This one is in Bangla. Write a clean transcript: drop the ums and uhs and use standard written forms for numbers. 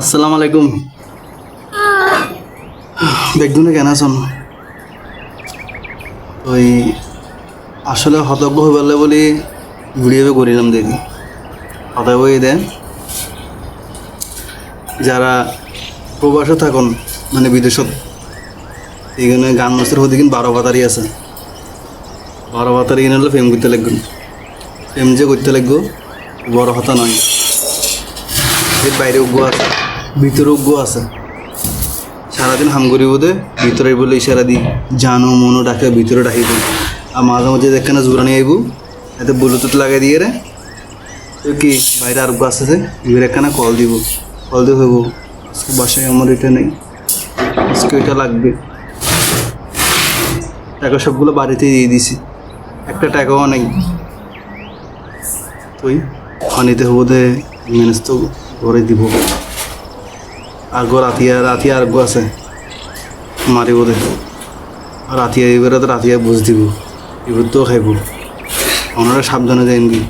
আসসালামু আলাইকুম। দেখুন কেন আছেন? ওই আসলে হতজ্ঞ হয়ে পারলে বলি ভিডিও করিলাম দেখি হতজ্ঞ হয়ে দেন যারা প্রবাসে থাকুন মানে বিদেশত এইখানে গান মাসের হতে কিন্তু 12 ভাতারি আছে। 12 ভাতারি কিনে হলে ফেম করতে লাগবেন। ফেম যে করতে লাগবো বড় হতা নয়, এর বাইরে উগ্র আছে, ভিতরে উগ্র আছে। সারাদিন হাম করি বোধে ভিতরে বলে ইশারা দিই জানো মনো ডাকে ভিতরে ডাকিব। আর মাঝে মাঝে দেখে না জোরা নিয়ে আইব, এতে ব্লুটুথ লাগাই দিয়ে রে তো কি বাইরে আর গাছ আছে এবার একখানা কল দিব, কল দিয়ে হইব আজকে বাসায় আমার এটা নেই, আজকে এটা লাগবে। টাকা সবগুলো বাড়িতে দিয়ে দিছি, একটা টাকাও নেই। তুই পানিতে হবো দে ম্যানেজ তো করে দিব। আর গো রাতিয়া রাতিয়া আর গো আছে মারিব দে, রাতিয়া এবারে তো রাতিয়া বুঝ দিব, এবার তো খাইব। ওনারা সাবধানে যাইন কি।